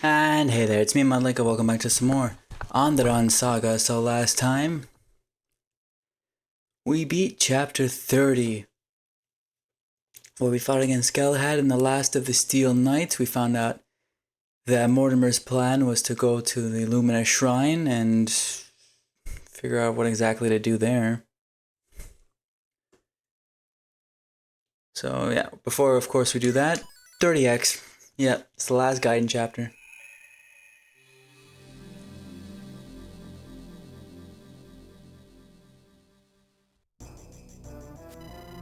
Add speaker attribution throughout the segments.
Speaker 1: And hey there, it's me, Mudlink, and welcome back to some more Andaron Saga. So last time, we beat chapter 30, where we fought against Galahad and the last of the Steel Knights. We found out that Mortimer's plan was to go to the Lumina Shrine and figure out what exactly to do there. So yeah, before of course we do that, 30x. Yeah, it's the last guidance chapter.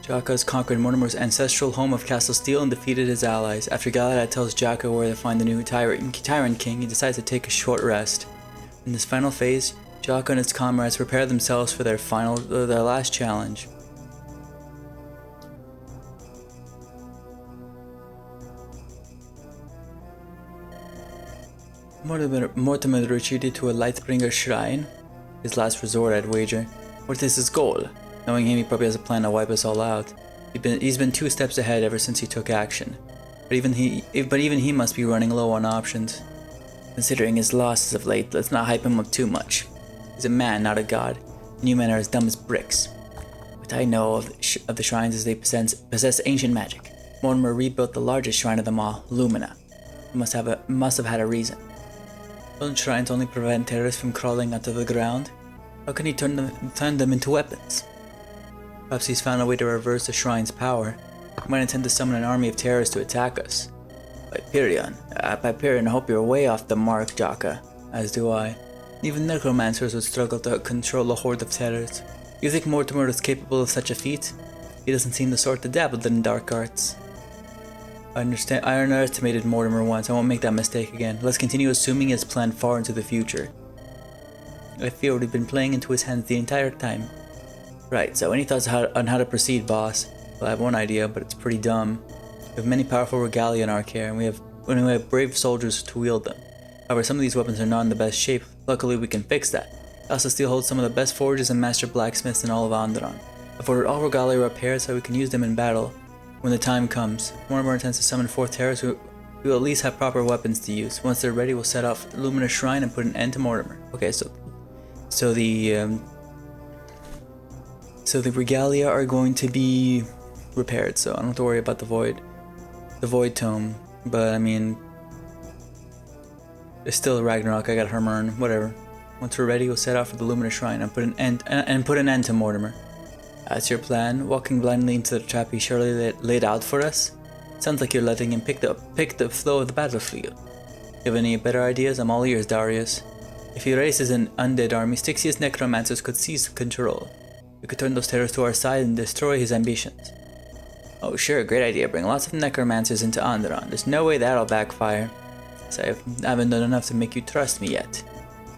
Speaker 1: Jaka has conquered Mortimer's ancestral home of Castle Steel and defeated his allies. After Galahad tells Jaka where to find the new Tyrant King, he decides to take a short rest. In this final phase, Jaka and his comrades prepare themselves for their last challenge. Mortimer retreated to a Lightbringer shrine, his last resort, I'd wager. What is his goal? Knowing him, he probably has a plan to wipe us all out. He's been 2 steps ahead ever since he took action. But even he must be running low on options. Considering his losses of late, let's not hype him up too much. He's a man, not a god. And you men are as dumb as bricks. What I know of the shrines is they possess ancient magic. Mortimer rebuilt the largest shrine of them all, Lumina. He must have had a reason. Don't shrines only prevent terrorists from crawling onto the ground? How can he turn them into weapons? Perhaps he's found a way to reverse the shrine's power. He might intend to summon an army of terrorists to attack us. Hyperion, I hope you're way off the mark, Jaka. As do I. Even necromancers would struggle to control a horde of terrorists. You think Mortimer is capable of such a feat? He doesn't seem the sort to dabble in dark arts. I underestimated Mortimer once. I won't make that mistake again. Let's continue assuming he has planned far into the future. I fear we've been playing into his hands the entire time. Right, so any thoughts on how to proceed, boss? Well, I have one idea, but it's pretty dumb. We have many powerful regalia in our care, and we have brave soldiers to wield them. However, some of these weapons are not in the best shape. Luckily, we can fix that. Elsa still holds some of the best forges and master blacksmiths in all of Andaron. I've ordered all regalia repaired so we can use them in battle when the time comes. Mortimer intends to summon 4 terrorists who will at least have proper weapons to use. Once they're ready, we'll set off for the Lumina Shrine and put an end to Mortimer. Okay, so the regalia are going to be repaired, so I don't have to worry about the void tome. But I mean, there's still Ragnarok. I got Hermern, whatever. Once we're ready, we'll set out for the Lumina Shrine and put an end to Mortimer. That's your plan? Walking blindly into the trap he surely laid out for us? Sounds like you're letting him pick the flow of the battlefield. You have any better ideas? I'm all ears, Darius. If he raises an undead army, Styxia's necromancers could seize control. We could turn those terrorists to our side and destroy his ambitions. Oh sure, great idea. Bring lots of necromancers into Andaron. There's no way that'll backfire. So I haven't done enough to make you trust me yet.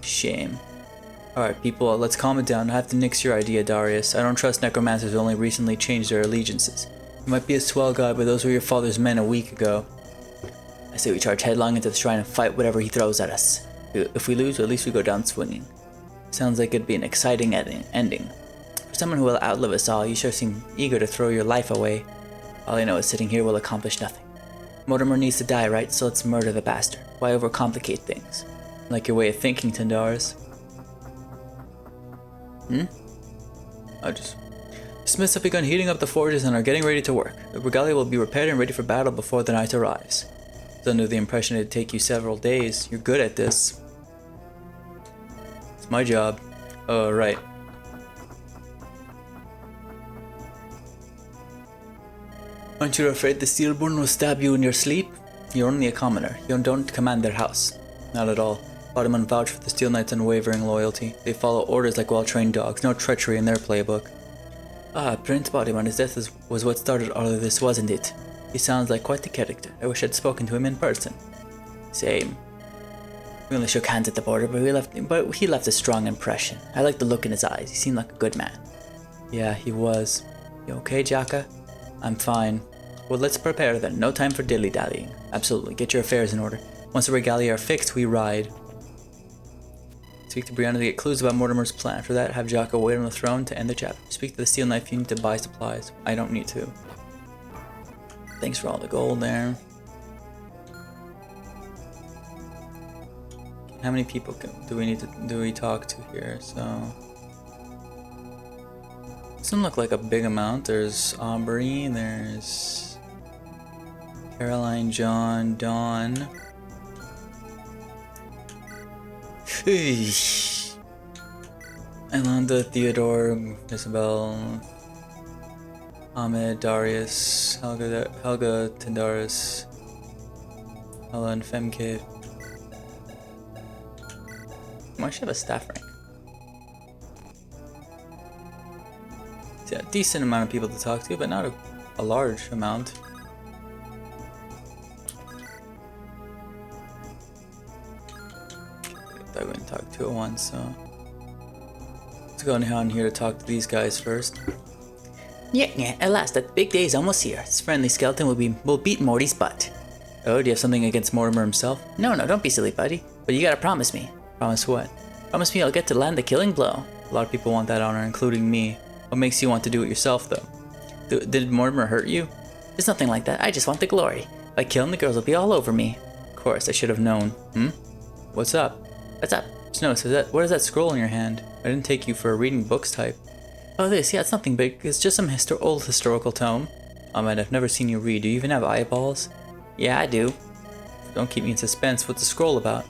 Speaker 1: Shame. Alright people, let's calm it down. I have to nix your idea, Darius. I don't trust necromancers who only recently changed their allegiances. You might be a swell guy, but those were your father's men a week ago. I say we charge headlong into the shrine and fight whatever he throws at us. If we lose, at least we go down swinging. Sounds like it'd be an exciting ending. For someone who will outlive us all, you sure seem eager to throw your life away. All I know is sitting here will accomplish nothing. Mortimer needs to die, right? So let's murder the bastard. Why overcomplicate things? Like your way of thinking, Tandars. The smiths have begun heating up the forges and are getting ready to work. The regalia will be repaired and ready for battle before the night arrives. I was under the impression it'd take you several days. You're good at this. It's my job. Oh, right. Aren't you afraid the Steelborn will stab you in your sleep? You're only a commoner. You don't command their house. Not at all. Baudimon vouch for the Steel Knight's unwavering loyalty. They follow orders like well-trained dogs. No treachery in their playbook. Ah, Prince Baudimon, his death was what started all of this, wasn't it? He sounds like quite the character. I wish I'd spoken to him in person. Same. We only shook hands at the border, but he left a strong impression. I liked the look in his eyes. He seemed like a good man. Yeah, he was. You okay, Jaka? I'm fine. Well, let's prepare then. No time for dilly-dallying. Absolutely. Get your affairs in order. Once the regalia are fixed, we ride. Speak to Brianna to get clues about Mortimer's plan. After that, have Jaka wait on the throne to end the chapter. Speak to the Steel Knight if you need to buy supplies. I don't need to. Thanks for all the gold there. How many people do we talk to here? So doesn't look like a big amount. There's Aubrey, there's Caroline, John, Dawn. Aylanda, Theodore, Isabel, Ahmed, Darius, Helga, Tindaris, Ella, and Femkid. I should have a staff rank. Yeah, decent amount of people to talk to, but not a large amount. I'm going to talk to it once, so let's go down here to talk to these guys first.
Speaker 2: Yeah, at last, that big day is almost here. This friendly skeleton will beat Morty's butt.
Speaker 1: Oh, do you have something against Mortimer himself?
Speaker 2: No, don't be silly, buddy. But you gotta promise me.
Speaker 1: Promise what?
Speaker 2: Promise me I'll get to land the killing blow.
Speaker 1: A lot of people want that honor, including me. What makes you want to do it yourself, though? Did Mortimer hurt you?
Speaker 2: There's nothing like that. I just want the glory. By killing the girls will be all over me.
Speaker 1: Of course, I should have known. What's up?
Speaker 2: What's up?
Speaker 1: Snow, so what is that scroll in your hand? I didn't take you for a reading books type.
Speaker 2: Oh, this? Yeah, it's nothing big.
Speaker 1: It's just some old historical tome. Ahmed, I've never seen you read. Do you even have eyeballs?
Speaker 2: Yeah, I do.
Speaker 1: Don't keep me in suspense. What's the scroll about?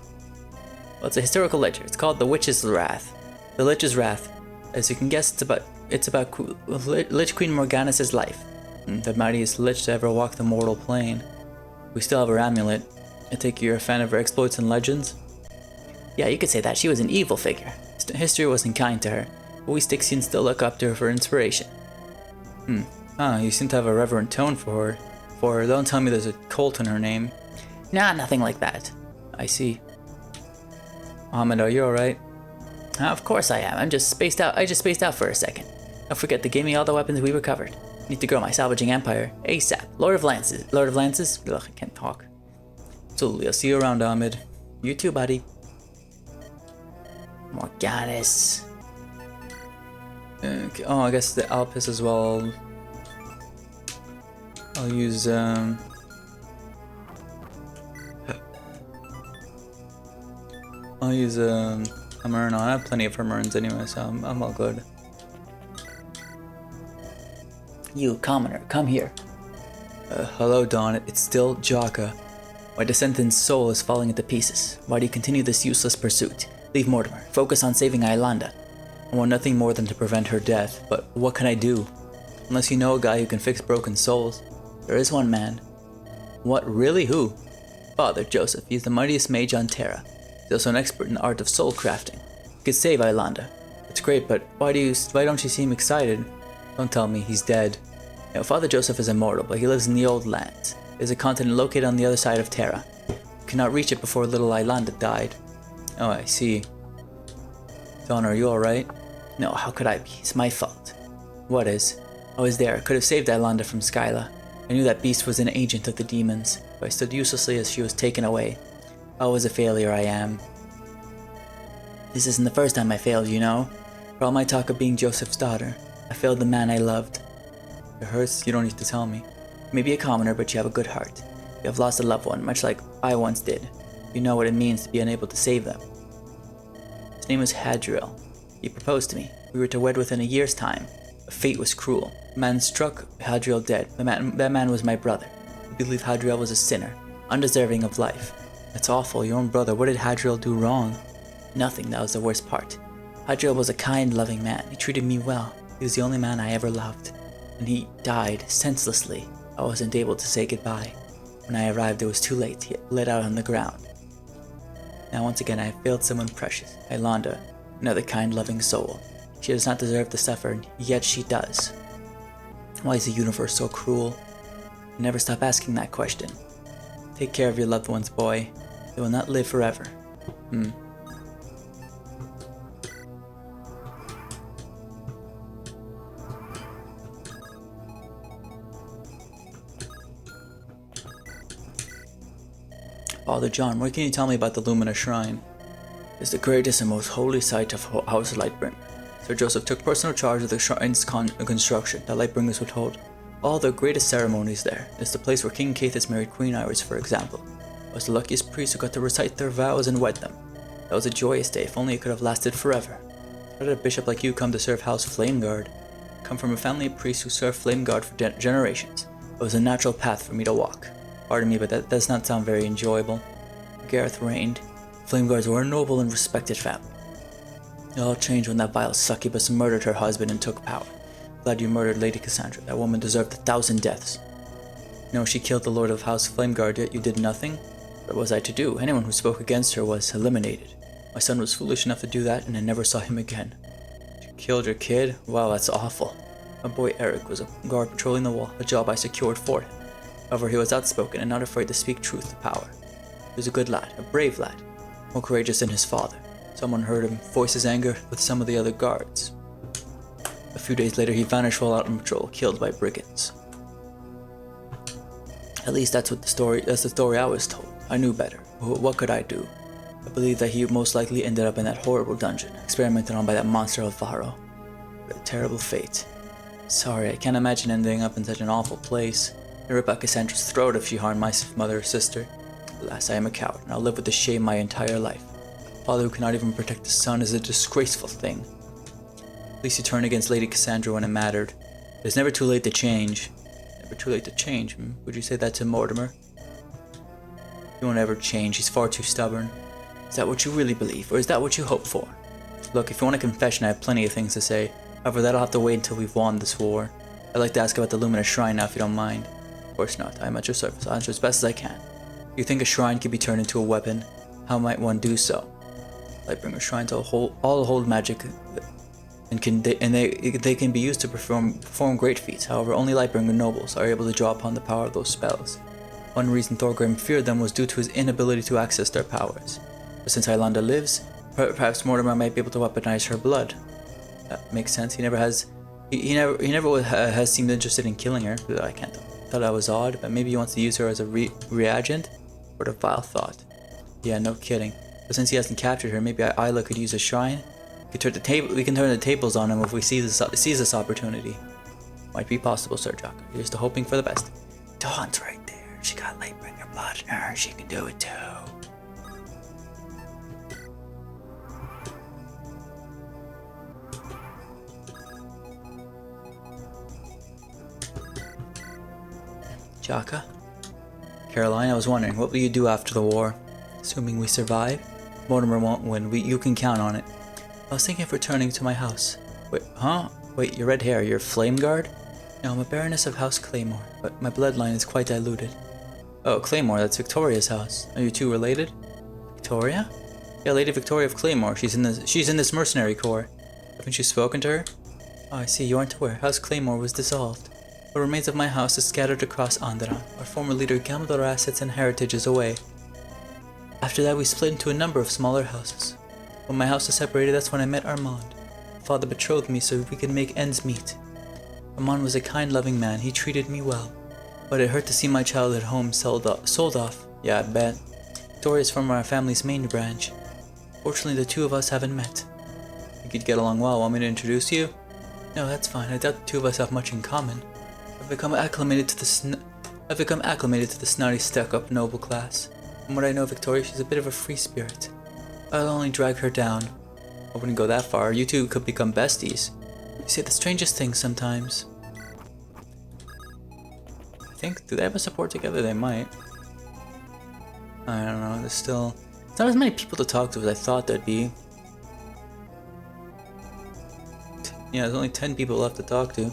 Speaker 2: Well, it's a historical ledger. It's called the Witch's Wrath.
Speaker 1: The Lich's Wrath. As you can guess, it's about Lich Queen Morgana's life. The mightiest Lich to ever walk the mortal plane. We still have her amulet. I take you're a fan of her exploits and legends?
Speaker 2: Yeah, you could say that. She was an evil figure.
Speaker 1: History wasn't kind to her, but we Styxians still look up to her for inspiration. You seem to have a reverent tone for her. Don't tell me there's a Colt in her name.
Speaker 2: Nah, nothing like that.
Speaker 1: I see. Ahmed, are you alright?
Speaker 2: Of course I am. I just spaced out for a second. Don't forget to give me all the weapons we recovered. Need to grow my salvaging empire ASAP. Lord of Lances. Ugh, I can't talk.
Speaker 1: Absolutely. I'll see you around, Ahmed.
Speaker 2: You too, buddy. Morganis.
Speaker 1: Okay. Oh, I guess the Alpis as well. I'll use a Murn on. I have plenty of her Murns anyway, so I'm all good.
Speaker 2: You, commoner, come here.
Speaker 1: Hello, Dawn. It's still Jaka. My descendant's soul is falling into pieces. Why do you continue this useless pursuit? Leave Mortimer. Focus on saving Aylanda. I want nothing more than to prevent her death, but what can I do? Unless you know a guy who can fix broken souls.
Speaker 2: There is one man.
Speaker 1: What, really? Who? Father Joseph. He's the mightiest mage on Terra. He's also an expert in the art of soul crafting. He could save Aylanda. It's great, but why don't you seem excited? Don't tell me he's dead. You know, Father Joseph is immortal, but he lives in the old lands. There's a continent located on the other side of Terra. You cannot reach it before little Aylanda died. Oh, I see. Dawn, are you alright?
Speaker 2: No, how could I be? It's my fault.
Speaker 1: What is?
Speaker 2: I was there. I could have saved Aylanda from Skyla.
Speaker 1: I knew that beast was an agent of the demons, but I stood uselessly as she was taken away. Oh, was a failure I am.
Speaker 2: This isn't the first time I failed, you know.
Speaker 1: For all my talk of being Joseph's daughter, I failed the man I loved. It hurts, you don't need to tell me.
Speaker 2: You may be a commoner, but you have a good heart. You have lost a loved one, much like I once did. You know what it means to be unable to save them. His name was Hadriel. He proposed to me. We were to wed within a year's time. But fate was cruel. A man struck Hadriel dead. That man was my brother. I believe Hadriel was a sinner, undeserving of life.
Speaker 1: That's awful, your own brother. What did Hadriel do wrong?
Speaker 2: Nothing, that was the worst part. Hadriel was a kind, loving man. He treated me well. He was the only man I ever loved. And he died senselessly. I wasn't able to say goodbye. When I arrived, it was too late. He had bled out on the ground. Now once again I have failed someone precious, Aylanda, another kind, loving soul. She does not deserve to suffer, yet she does. Why is the universe so cruel? I never stop asking that question. Take care of your loved ones, boy. They will not live forever.
Speaker 1: Father John, what can you tell me about the Lumina Shrine?
Speaker 2: It's the greatest and most holy site of House Lightbringer.
Speaker 1: Sir Joseph took personal charge of the shrine's construction that Lightbringers would hold all the greatest ceremonies there. It's the place where King Cathis married Queen Iris, for example. I was the luckiest priest who got to recite their vows and wed them. That was a joyous day, if only it could have lasted forever. How did a bishop like you come to serve House Flameguard? I come from a family of priests who served Flameguard for generations. It was a natural path for me to walk. Pardon me, but that does not sound very enjoyable. Gareth reigned. Flameguards were a noble and respected family. It all changed when that vile succubus murdered her husband and took power. Glad you murdered Lady Cassandra. That woman deserved 1,000 deaths. You know, she killed the Lord of House Flameguard, yet you did nothing? What was I to do? Anyone who spoke against her was eliminated. My son was foolish enough to do that, and I never saw him again. You killed your kid? Wow, that's awful. My boy Eric was a guard patrolling the wall, a job I secured for him. However, he was outspoken and not afraid to speak truth to power. He was a good lad, a brave lad, more courageous than his father. Someone heard him voice his anger with some of the other guards. A few days later, he vanished while out on patrol, killed by brigands. At least that's the story I was told. I knew better. What could I do? I believe that he most likely ended up in that horrible dungeon, experimented on by that monster Alvaro. What a terrible fate. Sorry, I can't imagine ending up in such an awful place. I'd rip out Cassandra's throat if she harmed my mother or sister. Alas, I am a coward, and I'll live with the shame my entire life. A father who cannot even protect his son is a disgraceful thing. At least he turned against Lady Cassandra when it mattered. It's never too late to change. Never too late to change. Would you say that to Mortimer? He won't ever change. He's far too stubborn. Is that what you really believe, or is that what you hope for? Look, if you want a confession, I have plenty of things to say. However, that'll have to wait until we've won this war. I'd like to ask about the Luminous Shrine now, if you don't mind. Of course not. I am at your service. I'll answer as best as I can. You think a shrine can be turned into a weapon? How might one do so? Lightbringer shrines all hold magic, and they can be used to perform great feats. However, only Lightbringer nobles are able to draw upon the power of those spells. One reason Thorgrim feared them was due to his inability to access their powers. But since Aylanda lives, perhaps Mortimer might be able to weaponize her blood. That makes sense. He never has seemed interested in killing her. I can't tell. Thought that was odd, but maybe he wants to use her as a reagent. What a vile thought. Yeah, no kidding. But since he hasn't captured her, maybe Isla could use a shrine. We can turn the tables on him if we seize this opportunity. Might be possible, Sir Jocker. Here's to hoping for the best. Dawn's right there. She got Lightbringer blood in her. She can do it too. Jaka? Caroline, I was wondering, what will you do after the war? Assuming we survive? Mortimer won't win. You can count on it. I was thinking of returning to my house. Wait, huh? Wait, your red hair, you're Flameguard? No, I'm a Baroness of House Claymore, but my bloodline is quite diluted. Oh, Claymore, that's Victoria's house. Are you two related? Victoria? Yeah, Lady Victoria of Claymore. She's in this mercenary corps. Haven't you spoken to her? Oh, I see, you aren't aware. House Claymore was dissolved. The remains of my house is scattered across Andaron. Our former leader gambled our assets and heritages away. After that, we split into a number of smaller houses. When my house was separated, that's when I met Armand. Father betrothed me so we could make ends meet. Armand was a kind, loving man. He treated me well. But it hurt to see my childhood home sold off. Yeah, I bet. Victoria's from our family's main branch. Fortunately, the two of us haven't met. You could get along well. Want me to introduce you? No, that's fine. I doubt the two of us have much in common. I've become acclimated to the snotty, stuck-up noble class. From what I know of Victoria, she's a bit of a free spirit. I'll only drag her down. I wouldn't go that far. You two could become besties. You say the strangest things sometimes. I think, do they have a support together? They might. I don't know, there's not as many people to talk to as I thought there'd be. Yeah, there's only 10 people left to talk to.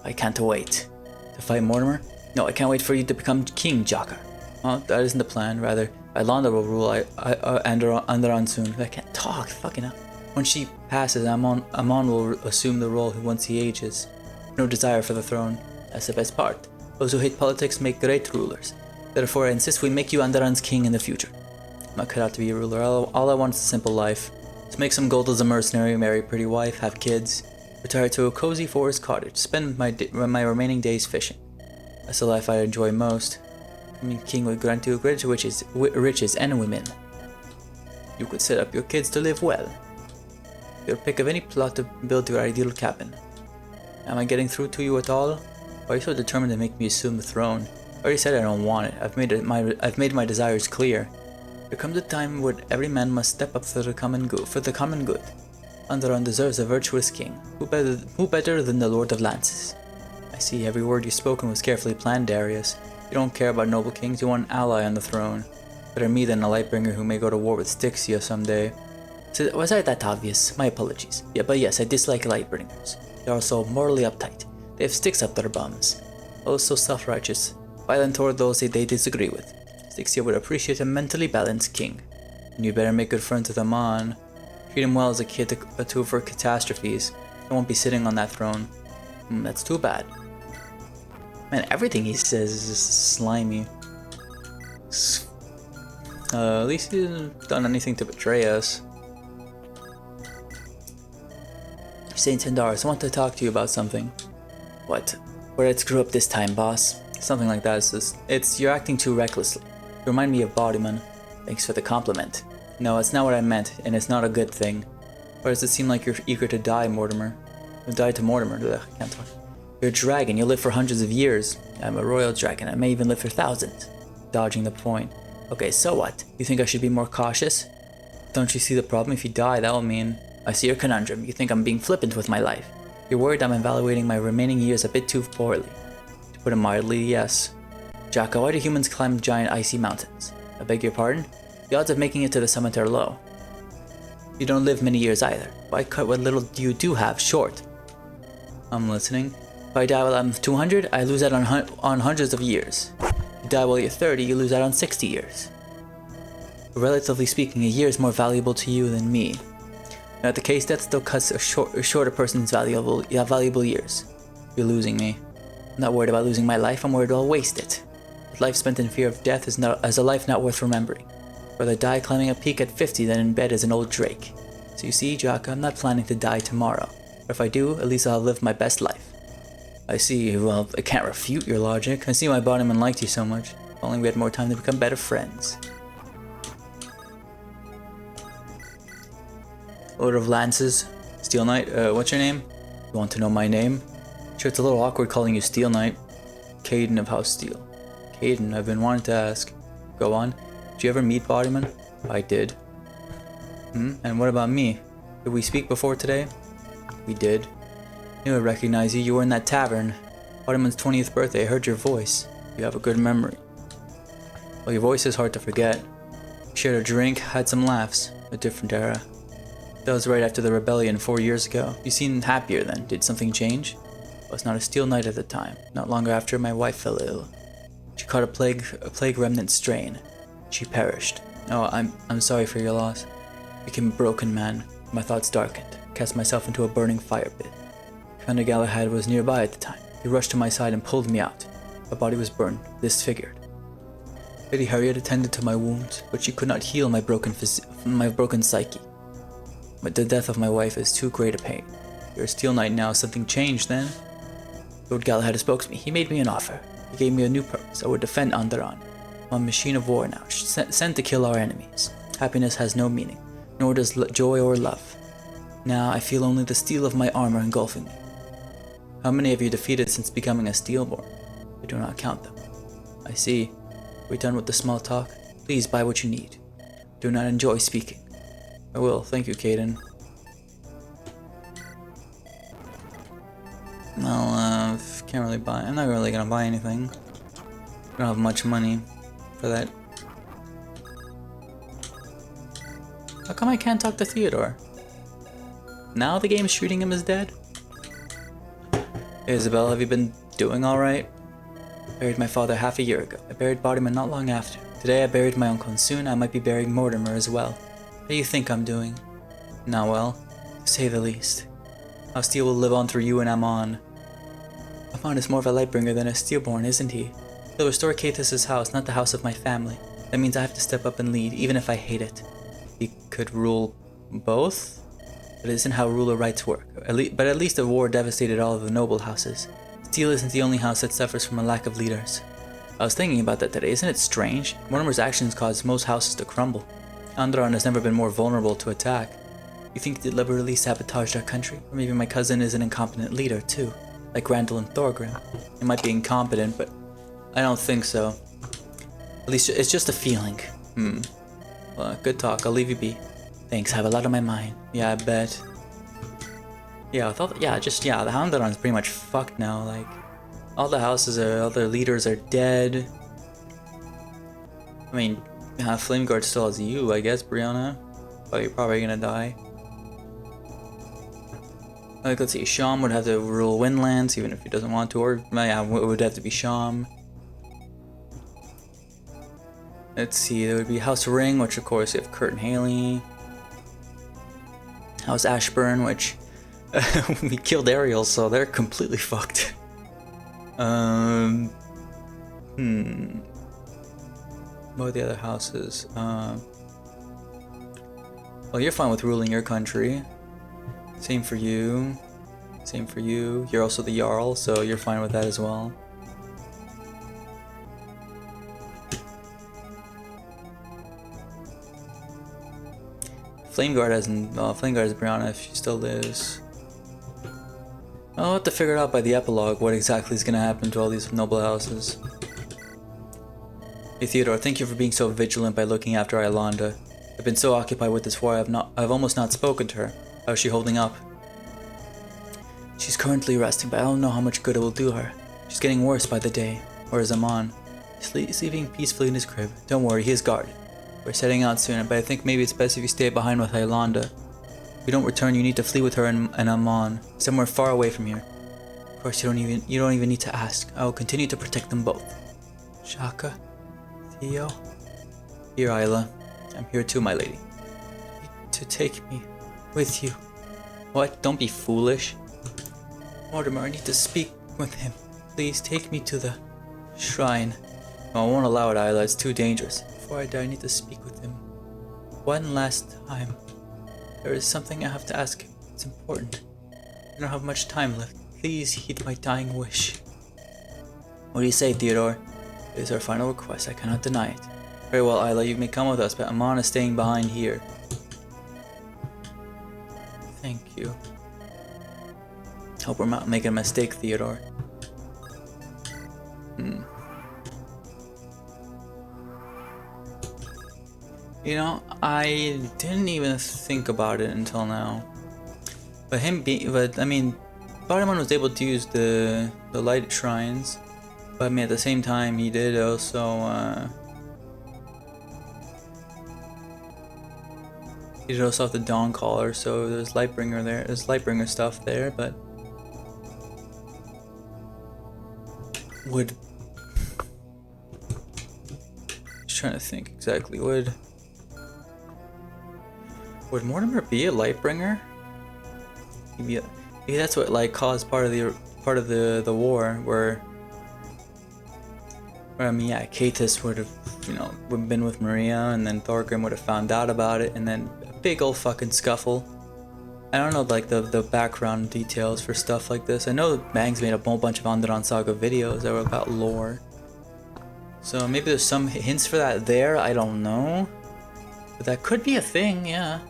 Speaker 1: I can't wait. To fight Mortimer? No, I can't wait for you to become king, Jocker. Oh, that isn't the plan. Rather, Aylanda will rule Andaron soon. I can't talk, fucking hell. When she passes, Amon will assume the role once he ages. No desire for the throne. That's the best part. Those who hate politics make great rulers. Therefore, I insist we make you Andaron's king in the future. I'm not cut out to be a ruler. All I want is a simple life. To make some gold as a mercenary, marry a pretty wife, have kids, retire to a cozy forest cottage, spend my remaining days fishing. That's the life I enjoy most. Being king would grant you great riches and women. You could set up your kids to live well. Your pick of any plot to build your ideal cabin. Am I getting through to you at all? Why are you so determined to make me assume the throne? I already said I don't want it. I've made my desires clear. There comes a time when every man must step up for the common good. Andaron deserves a virtuous king. Who better than the Lord of Lances? I see every word you've spoken was carefully planned, Darius. You don't care about noble kings, you want an ally on the throne. Better me than a Lightbringer who may go to war with Styxia someday.
Speaker 2: So, was I that obvious? My apologies. Yeah, but yes, I dislike Lightbringers. They are so morally uptight. They have sticks up their bums.
Speaker 1: Oh, so self-righteous. Violent toward those they disagree with. Styxia would appreciate a mentally balanced king. And you better make good friends with Amon. Treat him well as a kid to avert catastrophes. He won't be sitting on that throne. That's too bad. Man, everything he says is just slimy. At least he hasn't done anything to betray us. Saint Tendaris, I want to talk to you about something.
Speaker 2: What? Where did it screw up this time, boss?
Speaker 1: Something like that. You're acting too recklessly. You remind me of Baudimon.
Speaker 2: Thanks for the compliment.
Speaker 1: No, it's not what I meant, and it's not a good thing. Or does it seem like you're eager to die, Mortimer? You died to Mortimer. Ugh, I can't talk.
Speaker 2: You're a dragon. You'll live for hundreds of years. I'm a royal dragon. I may even live for thousands.
Speaker 1: Dodging the point.
Speaker 2: Okay, so what?
Speaker 1: You think I should be more cautious? Don't you see the problem? If you die, that'll mean...
Speaker 2: I see your conundrum. You think I'm being flippant with my life.
Speaker 1: You're worried I'm evaluating my remaining years a bit too poorly. To put it mildly, yes.
Speaker 2: Jaka, why do humans climb giant icy mountains?
Speaker 1: I beg your pardon?
Speaker 2: The odds of making it to the summit are low. You don't live many years either. Why cut what little you do have short?
Speaker 1: I'm listening.
Speaker 2: If I die while I'm 200, I lose out on hundreds of years. If you die while you're 30, you lose out on 60 years. Relatively speaking, a year is more valuable to you than me.
Speaker 1: Now, the case that still cuts short a person's valuable years. You're losing me.
Speaker 2: I'm not worried about losing my life, I'm worried I'll waste it.
Speaker 1: A life spent in fear of death is a life not worth remembering.
Speaker 2: Rather die climbing a peak at 50 than in bed as an old drake.
Speaker 1: So you see, Jaka, I'm not planning to die tomorrow. Or if I do, at least I'll have lived my best life. I see. Well, I can't refute your logic. I see why Baudimon liked you so much. If only we had more time to become better friends. Lord of Lances, Steel Knight, what's your name? You want to know my name? Sure, it's a little awkward calling you Steel Knight. Caden of House Steel. Caden, I've been wanting to ask. Go on. Did you ever meet Baudimon? I did. And what about me? Did we speak before today? We did. I knew I recognized you. You were in that tavern. Baudimon's 20th birthday. I heard your voice. You have a good memory. Well, your voice is hard to forget. We shared a drink, had some laughs. A different era. That was right after the rebellion 4 years ago. You seemed happier then. Did something change? I was not a Steel Knight at the time. Not long after, my wife fell ill. She caught a plague remnant strain. She perished. Oh, I'm sorry for your loss. I became a broken man. My thoughts darkened. Cast myself into a burning fire pit. Commander Galahad was nearby at the time. He rushed to my side and pulled me out. My body was burned, disfigured. Lady Harriet attended to my wounds, but she could not heal my broken psyche. But the death of my wife is too great a pain. You're a Steel Knight now. Something changed then?
Speaker 2: Lord Galahad spoke to me. He made me an offer. He gave me a new purpose. I would defend Andaron. I'm a machine of war now, sent to kill our enemies. Happiness has no meaning, nor does joy or love. Now I feel only the steel of my armor engulfing me. How many have you defeated since becoming a Steelborn? I do not count them.
Speaker 1: I see. We're done with the small talk. Please buy what you need. Do not enjoy speaking. I will, thank you, Caden. Well, can't really buy. I'm not really gonna buy anything. I don't have much money for that. How come I can't talk to Theodore? Now the game's treating him as dead? Hey, Isabel, have you been doing alright? I buried my father half a year ago. I buried Baudimon not long after. Today I buried my uncle, and soon I might be burying Mortimer as well. How do you think I'm doing? Not well, to say the least. How Steel will live on through you and Amon. Amon is more of a Lightbringer than a Steelborn, isn't he? He'll restore Kathis' house, not the house of my family. That means I have to step up and lead, even if I hate it. He could rule both? But it isn't how ruler rights work. But at least the war devastated all of the noble houses. Steel isn't the only house that suffers from a lack of leaders. I was thinking about that today. Isn't it strange? Mortimer's actions caused most houses to crumble. Andaron has never been more vulnerable to attack. You think he deliberately sabotaged our country? Or maybe my cousin is an incompetent leader too, like Randall and Thorgrim. He might be incompetent, but I don't think so. At least it's just a feeling. good talk. I'll leave you be.
Speaker 2: Thanks, I have a lot on my mind.
Speaker 1: Yeah, I bet. Yeah, the Andaron's pretty much fucked now. Like, all the leaders are dead. I mean, Flameguard still has you, I guess, Brianna. But you're probably gonna die. Like, let's see, Sham would have to rule Windlands, even if he doesn't want to, or, yeah, it would have to be Sham. Let's see, there would be House Ring, which of course you have Kurt and Haley. House Ashburn, which we killed Ariel, so they're completely fucked. What are the other houses? Well, you're fine with ruling your country. Same for you. Same for you. You're also the Jarl, so you're fine with that as well. Flameguard hasn't. Well, Flameguard is Brianna if she still lives. I'll have to figure it out by the epilogue what exactly is going to happen to all these noble houses. Hey Theodore, thank you for being so vigilant by looking after Aylanda. I've been so occupied with this war I've almost not spoken to her. How's she holding up?
Speaker 2: She's currently resting, but I don't know how much good it will do her. She's getting worse by the day.
Speaker 1: Where's Amon?
Speaker 2: Sleeping peacefully in his crib. Don't worry, he is guarded.
Speaker 1: We're setting out soon, but I think maybe it's best if you stay behind with Aylanda. If you don't return, you need to flee with her and Amon, somewhere far away from here.
Speaker 2: Of course, you don't even need to ask. I will continue to protect them both.
Speaker 1: Shaka, Theo. Here, Isla. I'm here too, my lady.
Speaker 2: To take me with you.
Speaker 1: What? Don't be foolish.
Speaker 2: Mortimer, I need to speak with him. Please take me to the shrine.
Speaker 1: No, I won't allow it, Isla. It's too dangerous.
Speaker 2: Before I die, I need to speak with him. One last time. There is something I have to ask him. It's important. I don't have much time left. Please heed my dying wish.
Speaker 1: What do you say, Theodore?
Speaker 2: It is our final request. I cannot deny it.
Speaker 1: Very well, Isla. You may come with us, but Amon is staying behind here.
Speaker 2: Thank you.
Speaker 1: Hope we're not making a mistake, Theodore. You know, I didn't even think about it until now. But I mean, Baudimon was able to use the light shrines, but I mean at the same time he did also have the Dawn Caller, so there's Lightbringer there. There's Lightbringer stuff there, but just trying to think exactly. Would Mortimer be a Lightbringer? Maybe that's what like caused part of the war where I mean, yeah, Katis would have been with Maria, and then Thorgrim would have found out about it, and then a big old fucking scuffle. I don't know like the background details for stuff like this. I know Bangs made a whole bunch of Andaron Saga videos that were about lore, so maybe there's some hints for that there. I don't know, but that could be a thing, yeah.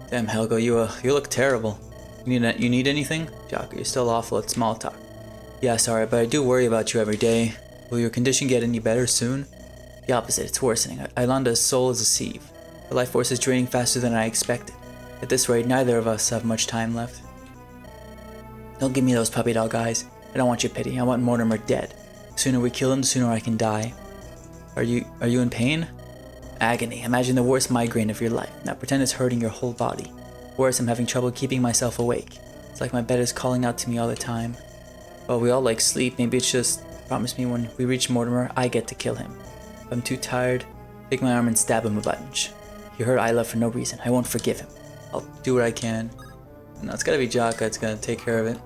Speaker 1: Damn, Helga, you look terrible. You need anything? Jaka, you're still awful at small talk. Yeah, sorry, but I do worry about you every day. Will your condition get any better soon?
Speaker 2: The opposite, it's worsening. Aylanda's soul is a sieve. Her life force is draining faster than I expected. At this rate, neither of us have much time left. Don't give me those puppy dog eyes. I don't want your pity. I want Mortimer dead. The sooner we kill him, the sooner I can die.
Speaker 1: Are you in pain?
Speaker 2: Agony. Imagine the worst migraine of your life. Now pretend it's hurting your whole body. Worse, I'm having trouble keeping myself awake. It's like my bed is calling out to me all the time.
Speaker 1: Well, we all like sleep. Maybe it's just promise me when we reach Mortimer, I get to kill him. If I'm too tired, take my arm and stab him a bunch.
Speaker 2: He hurt Isla for no reason. I won't forgive him.
Speaker 1: I'll do what I can. No, it's gotta be Jaka. It's gonna take care of it.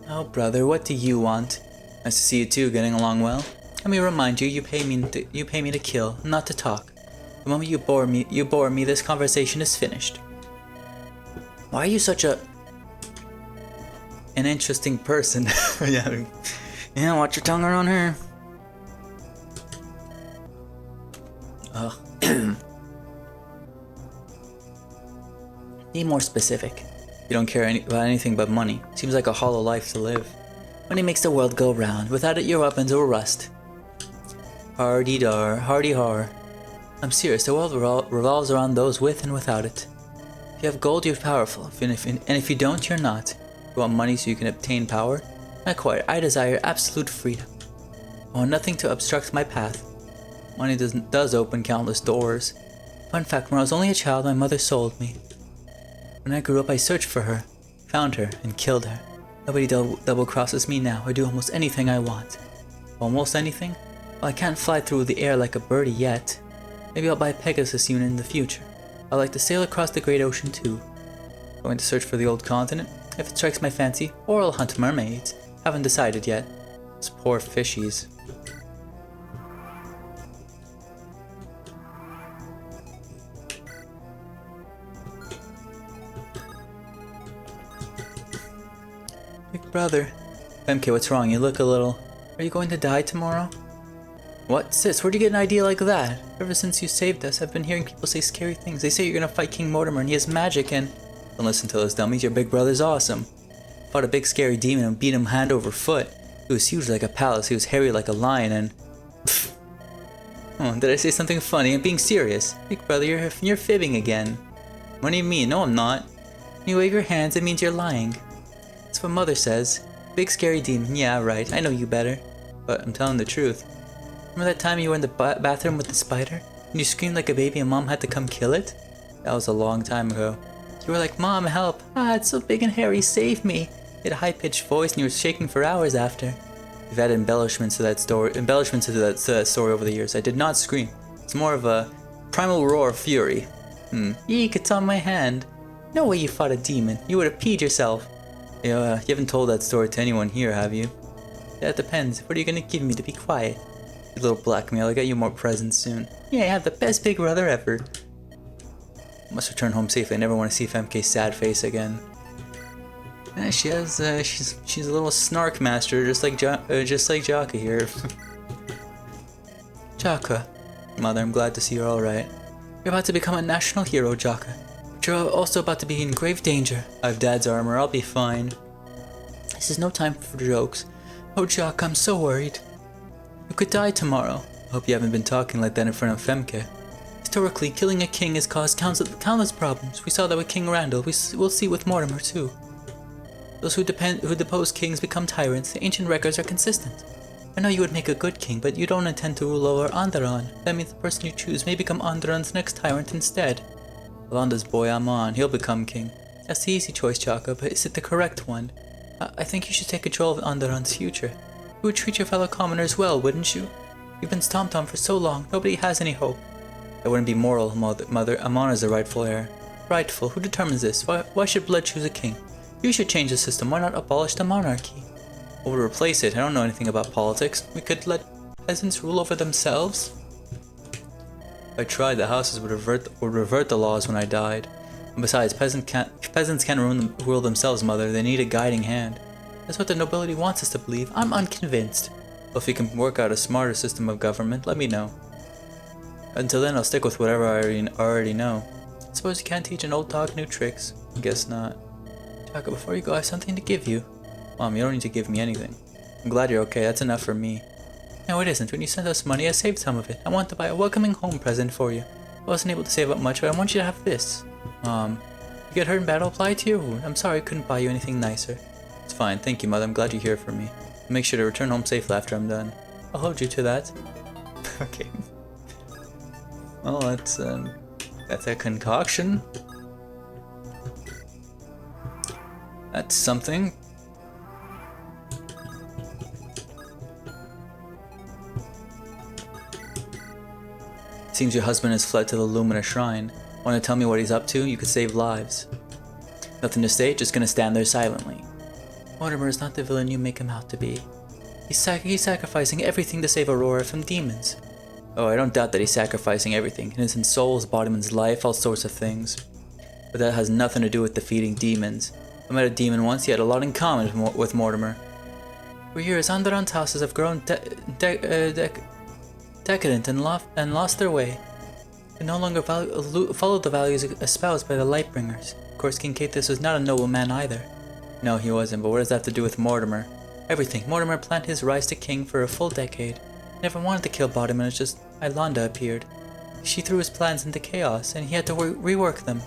Speaker 2: Oh, brother, what do you want?
Speaker 1: Nice to see you too. Getting along well?
Speaker 2: Let me remind you, you pay me to kill, not to talk. The moment you bore me, this conversation is finished. Why are you such an
Speaker 1: interesting person? Yeah, watch your tongue around her.
Speaker 2: Be more specific.
Speaker 1: You don't care about anything but money. Seems like a hollow life to live.
Speaker 2: Money makes the world go round. Without it, your weapons will rust.
Speaker 1: Hardy-dar, hardy-har.
Speaker 2: I'm serious, the world revolves around those with and without it.
Speaker 1: If you have gold, you're powerful, and if you don't, you're not. You want money so you can obtain power?
Speaker 2: Not quite. I desire absolute freedom.
Speaker 1: I want nothing to obstruct my path. Money does open countless doors.
Speaker 2: Fun fact, when I was only a child, my mother sold me. When I grew up, I searched for her, found her, and killed her. Nobody double crosses me now. I do almost anything I want.
Speaker 1: Almost anything?
Speaker 2: Well, I can't fly through the air like a birdie yet. Maybe I'll buy a Pegasus unit in the future. I'd like to sail across the great ocean too.
Speaker 1: Going to search for the old continent?
Speaker 2: If it strikes my fancy, or I'll hunt mermaids. Haven't decided yet.
Speaker 1: Those poor fishies.
Speaker 2: Big brother.
Speaker 1: Femke, what's wrong? You look a little...
Speaker 2: Are you going to die tomorrow?
Speaker 1: What?
Speaker 2: Sis, where'd you get an idea like that? Ever since you saved us, I've been hearing people say scary things. They say you're gonna fight King Mortimer and he has magic and...
Speaker 1: Don't listen to those dummies, your big brother's awesome. Fought a big scary demon and beat him hand over foot. He was huge like a palace, he was hairy like a lion and... Pfft. Oh, did I say something funny? I'm being serious.
Speaker 2: Big brother, you're fibbing again.
Speaker 1: What do you mean? No, I'm not.
Speaker 2: When you wave your hands, it means you're lying. That's what Mother says. Big scary demon, yeah right, I know you better.
Speaker 1: But I'm telling the truth.
Speaker 2: Remember that time you were in the bathroom with the spider? And you screamed like a baby and Mom had to come kill it?
Speaker 1: That was a long time ago.
Speaker 2: You were like, Mom, help! Ah, it's so big and hairy, save me! You had a high-pitched voice and you were shaking for hours after.
Speaker 1: We've added embellishments to that story over the years. I did not scream. It's more of a primal roar of fury.
Speaker 2: Eek, it's on my hand. No way you fought a demon. You would have peed yourself.
Speaker 1: Yeah, you haven't told that story to anyone here, have you?
Speaker 2: That depends. What are you gonna give me to be quiet?
Speaker 1: You little blackmail, I'll get you more presents soon.
Speaker 2: Yeah, I have the best big brother ever.
Speaker 1: I must return home safely. I never want to see Femke's sad face again. She has, she's a little snark master, just like Jaka here.
Speaker 2: Jaka.
Speaker 1: Mother, I'm glad to see you're alright.
Speaker 2: You're about to become a national hero, Jaka. But you're also about to be in grave danger.
Speaker 1: I have Dad's armor, I'll be fine.
Speaker 2: This is no time for jokes. Oh, Jaka, I'm so worried. You could die tomorrow.
Speaker 1: I hope you haven't been talking like that in front of Femke.
Speaker 2: Historically, killing a king has caused countless problems. We saw that with King Randall. We'll see with Mortimer too. Those who depose kings become tyrants. The ancient records are consistent. I know you would make a good king, but you don't intend to rule over Andaron. That means the person you choose may become Andaron's next tyrant instead.
Speaker 1: Alanda's boy Amon, he'll become king.
Speaker 2: That's the easy choice, Chaka, but is it the correct one? I think you should take control of Andaron's future. You would treat your fellow commoners well, wouldn't you? You've been stomped on for so long, nobody has any hope.
Speaker 1: That wouldn't be moral, Mother. Amon is the rightful heir.
Speaker 2: Rightful? Who determines this? Why should blood choose a king? You should change the system. Why not abolish the monarchy?
Speaker 1: What would replace it? I don't know anything about politics.
Speaker 2: We could let peasants rule over themselves?
Speaker 1: If I tried, the houses would revert the laws when I died. And besides, peasants can't rule themselves, Mother. They need a guiding hand.
Speaker 2: That's what the nobility wants us to believe. I'm unconvinced.
Speaker 1: Well, if you can work out a smarter system of government, let me know. Until then, I'll stick with whatever I already know.
Speaker 2: I suppose you can't teach an old dog new tricks.
Speaker 1: Guess not.
Speaker 2: Chaka, before you go, I have something to give you.
Speaker 1: Mom, you don't need to give me anything. I'm glad you're okay. That's enough for me.
Speaker 2: No, it isn't. When you sent us money, I saved some of it. I want to buy a welcoming home present for you. I wasn't able to save up much, but I want you to have this.
Speaker 1: Mom,
Speaker 2: you get hurt in battle, apply it to your wound. I'm sorry I couldn't buy you anything nicer.
Speaker 1: It's fine. Thank you, Mother. I'm glad you're here for me. I'll make sure to return home safely after I'm done.
Speaker 2: I'll hold you to that.
Speaker 1: Okay. Well, that's a concoction. That's something. Seems your husband has fled to the Lumina Shrine. Want to tell me what he's up to? You could save lives.
Speaker 2: Nothing to say, just gonna stand there silently. Mortimer is not the villain you make him out to be. He's sacrificing everything to save Aurora from demons.
Speaker 1: Oh, I don't doubt that he's sacrificing everything. Innocent souls, Baudimond's life, all sorts of things. But that has nothing to do with defeating demons. I met a demon once, he had a lot in common with Mortimer.
Speaker 2: For years, Andaron's houses have grown decadent and lost their way. They no longer follow the values espoused by the Lightbringers.
Speaker 1: Of course, King Cathus was not a noble man either. No, he wasn't, but what does that have to do with Mortimer? Everything. Mortimer planned his rise to king for a full decade. He never wanted to kill Baudimon, it's just Aylanda appeared. She threw his plans into chaos, and he had to rework them.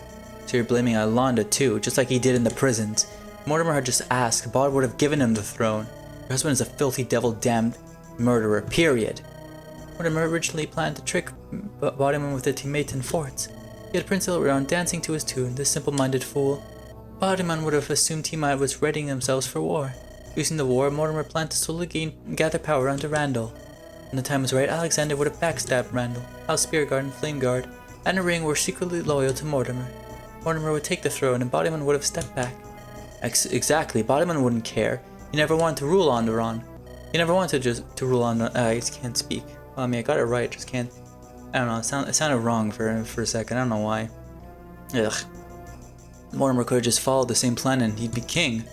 Speaker 1: So you're blaming Aylanda too, just like he did in the prisons. If Mortimer had just asked, Baud would have given him the throne. Your husband is a filthy devil-damned murderer, period. Mortimer originally planned to trick Baudimon with the teammates in forts. He had Prince Ilderon dancing to his tune, this simple-minded fool. Baudimon would have assumed Teamite was readying themselves for war. Using the war, Mortimer planned to slowly gather power under Randall. When the time was right, Alexander would have backstabbed Randall. House Spearguard and Flameguard and a ring were secretly loyal to Mortimer. Mortimer would take the throne and Baudimon would have stepped back. Exactly, Baudimon wouldn't care. He never wanted to rule Andaron. He never wanted to rule Andaron. I just can't speak. Well, I mean, I got it right, just can't. I don't know, it sounded wrong for a second, I don't know why. Ugh. Mortimer could have just followed the same plan and he'd be king.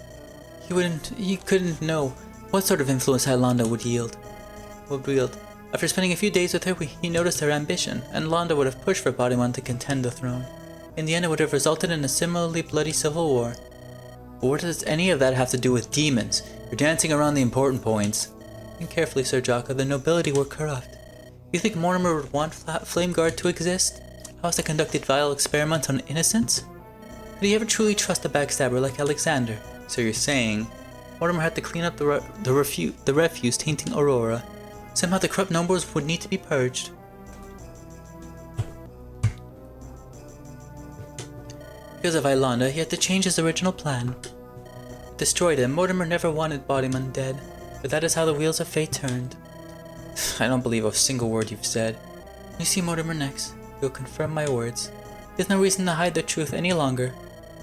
Speaker 1: He couldn't know what sort of influence Aylanda would wield. After spending a few days with her, he noticed her ambition, and Aylanda would have pushed for Baudimon to contend the throne. In the end, it would have resulted in a similarly bloody civil war. But what does any of that have to do with demons? You're dancing around the important points. Think carefully, Sir Jocko, the nobility were corrupt. You think Mortimer would want Flameguard to exist? House that conducted vile experiments on innocents? Did he ever truly trust a backstabber like Alexander? So you're saying Mortimer had to clean up the refuse tainting Aurora. Somehow the corrupt nobles would need to be purged. Because of Aylanda, he had to change his original plan. Destroyed him. Mortimer never wanted Baudimon dead, but that is how the wheels of fate turned. I don't believe a single word you've said. When you see Mortimer next, you'll confirm my words. There's no reason to hide the truth any longer.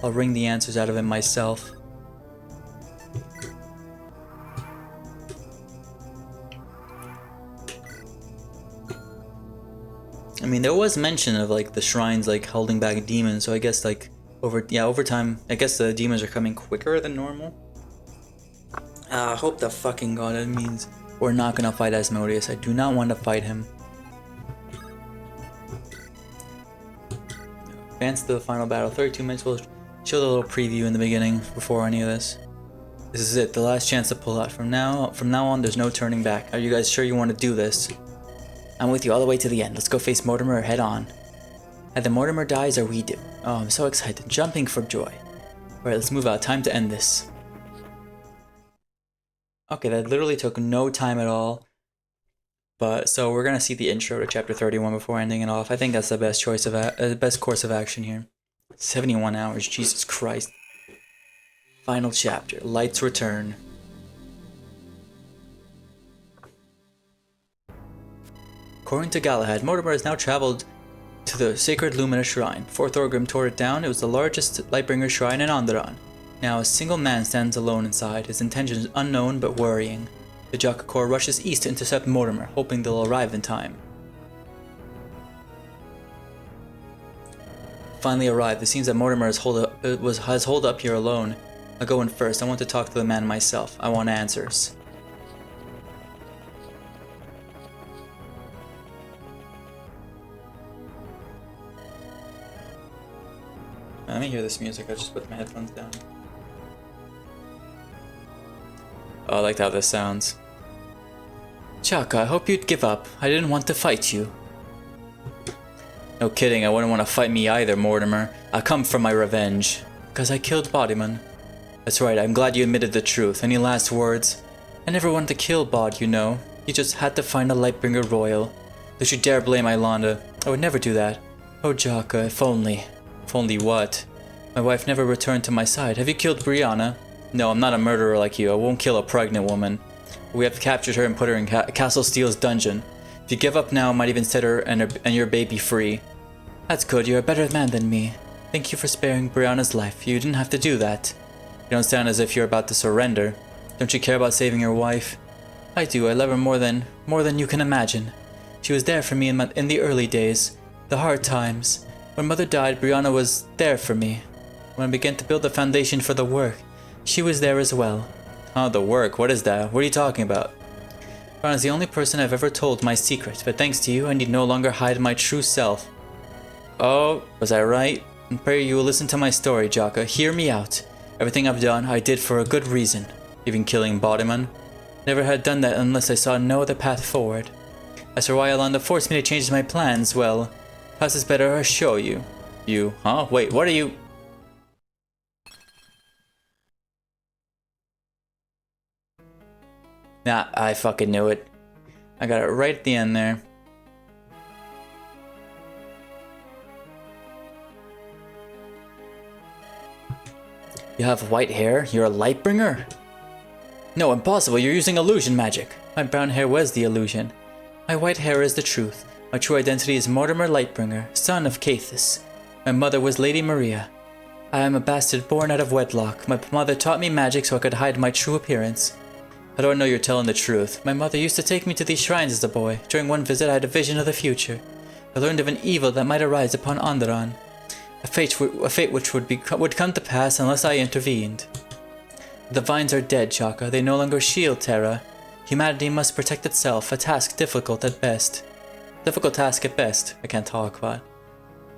Speaker 1: I'll wring the answers out of him myself. I mean, there was mention of like the shrines like holding back demons, so I guess like over time, I guess the demons are coming quicker than normal. Hope the fucking god, that means we're not gonna fight Asmodeus. I do not want to fight him. Advance to the final battle. 32 minutes. We'll show the little preview in the beginning before any of this. This is it, the last chance to pull out. From now on, there's no turning back. Are you guys sure you want to do this? I'm with you all the way to the end. Let's go face Mortimer head on. Either Mortimer dies or we do. Oh, I'm so excited, jumping for joy. Alright, let's move out. Time to end this. Okay, that literally took no time at all. But so we're gonna see the intro to chapter 31 before ending it off. I think that's the best choice of the best course of action here. 71 hours, Jesus Christ. Final chapter, Light's Return. According to Galahad, Mortimer has now traveled to the sacred Luminous Shrine. Before Thorgrim tore it down, it was the largest Lightbringer shrine in Andaron. Now a single man stands alone inside, his intentions unknown but worrying. The Jocko Corps rushes east to intercept Mortimer, hoping they'll arrive in time. Finally arrived, it seems that Mortimer has holed up here alone. I'll go in first, I want to talk to the man myself. I want answers. Let me hear this music, I just put my headphones down. Oh, I like how this sounds. Jocko, I hope you'd give up. I didn't want to fight you. No kidding, I wouldn't want to fight me either, Mortimer. I come for my revenge. Because I killed Baudimon. That's right, I'm glad you admitted the truth. Any last words? I never wanted to kill Baud, you know. You just had to find a Lightbringer royal. Don't you dare blame Aylanda. I would never do that. Oh, Jocko, if only. If only what? My wife never returned to my side. Have you killed Brianna? No, I'm not a murderer like you. I won't kill a pregnant woman. We have captured her and put her in Castle Steel's dungeon. If you give up now, I might even set her and your baby free. That's good. You're a better man than me. Thank you for sparing Brianna's life. You didn't have to do that. You don't sound as if you're about to surrender. Don't you care about saving your wife? I do. I love her more than you can imagine. She was there for me in the early days, the hard times. When Mother died, Brianna was there for me. When I began to build the foundation for the work, she was there as well. Oh, the work? What is that? What are you talking about? Brianna's the only person I've ever told my secret, but thanks to you, I need no longer hide my true self. Oh, was I right? And pray you will listen to my story, Jaka. Hear me out. Everything I've done, I did for a good reason. Even killing Baudimon. Never had done that unless I saw no other path forward. As for why Aylanda forced me to change my plans, well, perhaps it's better I show you. You, huh? Wait, what are you? Nah, I fucking knew it. I got it right at the end there. You have white hair? You're a Lightbringer? No, impossible. You're using illusion magic. My brown hair was the illusion. My white hair is the truth. My true identity is Mortimer Lightbringer, son of Caithus. My mother was Lady Maria. I am a bastard born out of wedlock. My mother taught me magic so I could hide my true appearance. How do I know you're telling the truth? My mother used to take me to these shrines as a boy. During one visit I had a vision of the future. I learned of an evil that might arise upon Andaron. A fate which would come to pass unless I intervened. The vines are dead, Chaka. They no longer shield Terra. Humanity must protect itself, a task difficult at best. Difficult task at best, I can't talk about.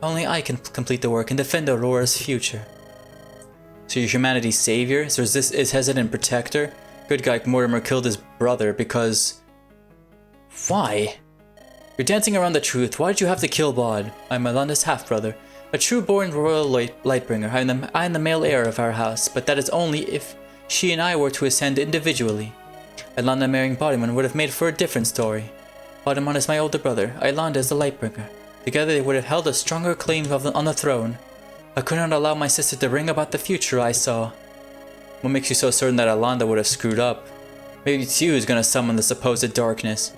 Speaker 1: Only I can complete the work and defend Aurora's future. So you're humanity's savior? So is hesitant protector? Good guy Mortimer killed his brother because... Why? You're dancing around the truth. Why did you have to kill Baud? I'm Aylanda's half-brother. A true-born royal Lightbringer. I am the male heir of our house, but that is only if she and I were to ascend individually. Aylanda marrying Baudimon would have made for a different story. Baudimon is my older brother. Aylanda is the Lightbringer. Together they would have held a stronger claim on the throne. I could not allow my sister to bring about the future I saw. What makes you so certain that Aylanda would have screwed up? Maybe it's you who's gonna summon the supposed darkness.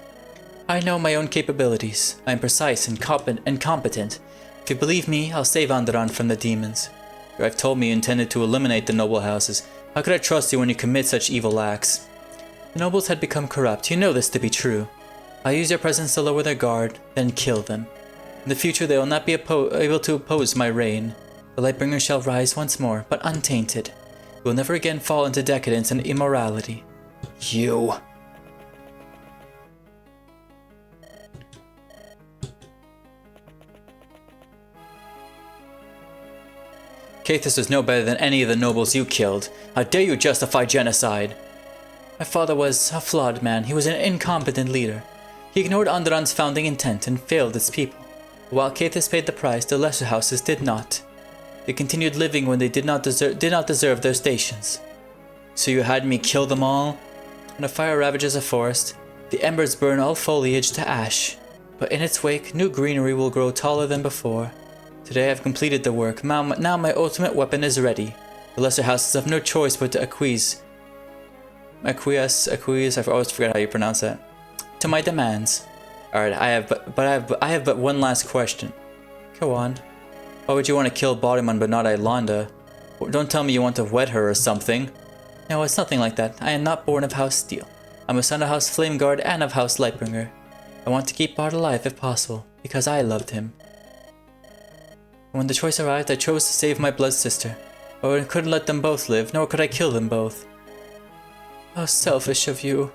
Speaker 1: I know my own capabilities. I am precise and competent. If you believe me, I'll save Andaron from the demons. You have told me you intended to eliminate the noble houses. How could I trust you when you commit such evil acts? The nobles had become corrupt. You know this to be true. I'll use your presence to lower their guard, then kill them. In the future they will not be able to oppose my reign. The Lightbringer shall rise once more, but untainted. You will never again fall into decadence and immorality. You... Caithus was no better than any of the nobles you killed. How dare you justify genocide? My father was a flawed man. He was an incompetent leader. He ignored Andaron's founding intent and failed its people. While Caithus paid the price, the lesser houses did not. They continued living when they did not deserve their stations. So you had me kill them all? When a fire ravages a forest, the embers burn all foliage to ash. But in its wake, new greenery will grow taller than before. Today I have completed the work. Now my ultimate weapon is ready. The lesser houses have no choice but to acquiesce, I always forget how you pronounce that. To my demands. Alright, I have but one last question. Go on. Why would you want to kill Baudimon but not Aylanda? Don't tell me you want to wed her or something. No, it's nothing like that. I am not born of House Steel. I'm a son of House Flameguard and of House Lightbringer. I want to keep Baud alive if possible, because I loved him. When the choice arrived, I chose to save my blood sister. I couldn't let them both live, nor could I kill them both. How selfish of you.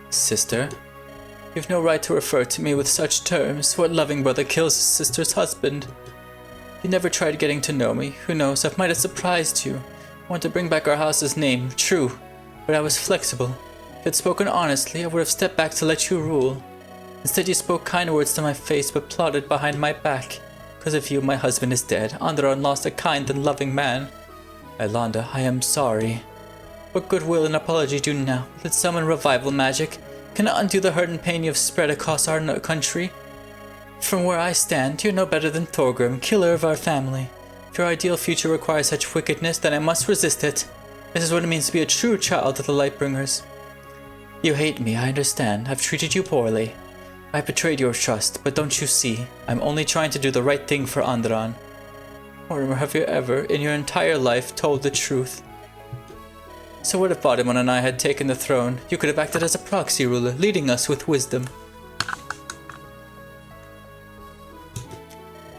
Speaker 1: Sister? You've no right to refer to me with such terms. What loving brother kills his sister's husband? You never tried getting to know me. Who knows, I might have surprised you. I want to bring back our house's name, true, but I was flexible. If you had spoken honestly, I would have stepped back to let you rule. Instead you spoke kind words to my face but plotted behind my back. Because of you, my husband is dead. Andaron lost a kind and loving man. Aylanda, I am sorry. What good will an apology do now? Will it summon revival magic? Can it undo the hurt and pain you have spread across our country? From where I stand, you're no better than Thorgrim, killer of our family. If your ideal future requires such wickedness, then I must resist it. This is what it means to be a true child of the Lightbringers. You hate me, I understand. I've treated you poorly. I betrayed your trust, but don't you see? I'm only trying to do the right thing for Andaron. Mortimer, have you ever, in your entire life, told the truth? So what if Baudimon and I had taken the throne? You could have acted as a proxy ruler, leading us with wisdom.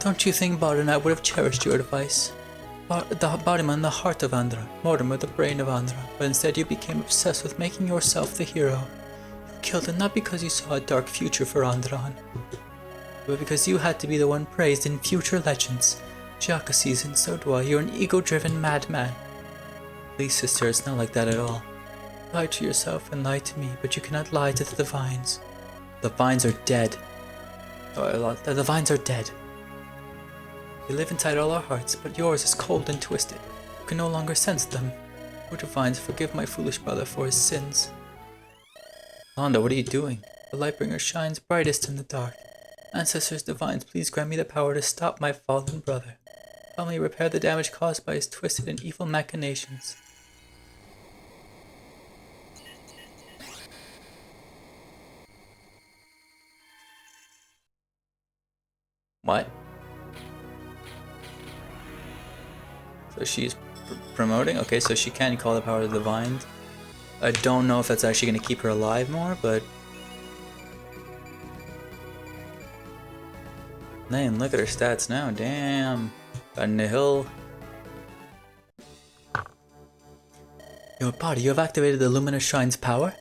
Speaker 1: Don't you think Baud and I would have cherished your advice? the Baudimon, the heart of Andaron, Mortimer, the brain of Andaron, but instead you became obsessed with making yourself the hero. You killed him not because you saw a dark future for Andaron, but because you had to be the one praised in future legends. Jaka sees and so do I. You're an ego-driven madman. Please, sister, it's not like that at all. Lie to yourself and lie to me, but you cannot lie to the Divines. The Divines are dead. The Divines are dead. They live inside all our hearts, but yours is cold and twisted. You can no longer sense them. O Divines, forgive my foolish brother for his sins. Aylanda, what are you doing? The Lightbringer shines brightest in the dark. Ancestors Divines, please grant me the power to stop my fallen brother. Help me repair the damage caused by his twisted and evil machinations. What? So she's promoting? Okay, so she can call the power of the Divine. I don't know if that's actually going to keep her alive more, but... Man, look at her stats now, damn. Got nihil. Your body, you have activated the Luminous Shrine's power?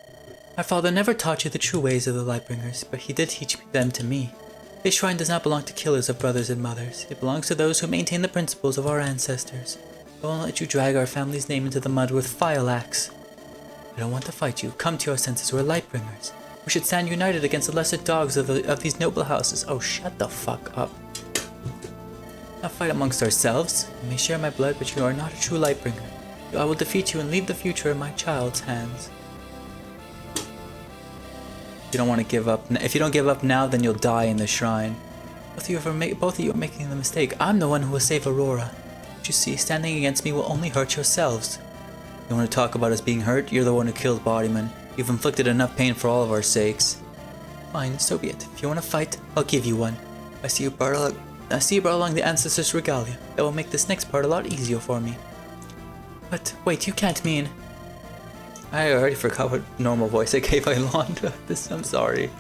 Speaker 1: My father never taught you the true ways of the Lightbringers, but he did teach them to me. This shrine does not belong to killers of brothers and mothers. It belongs to those who maintain the principles of our ancestors. I won't let you drag our family's name into the mud with file axe. I don't want to fight you. Come to your senses. We're Lightbringers. We should stand united against the lesser dogs of these noble houses. Oh, shut the fuck up. Not fight amongst ourselves. You may share my blood, but you are not a true Lightbringer. I will defeat you and leave the future in my child's hands. You don't want to give up. If you don't give up now, then you'll die in the shrine. Both of you are making the mistake. I'm the one who will save Aurora. But you see, standing against me will only hurt yourselves. You want to talk about us being hurt? You're the one who killed Baudimon. You've inflicted enough pain for all of our sakes. Fine, so be it. If you want to fight, I'll give you one. I see you brought along the ancestors' regalia. That will make this next part a lot easier for me. But wait, you can't mean... I already forgot what normal voice I gave Aylanda. I'm sorry.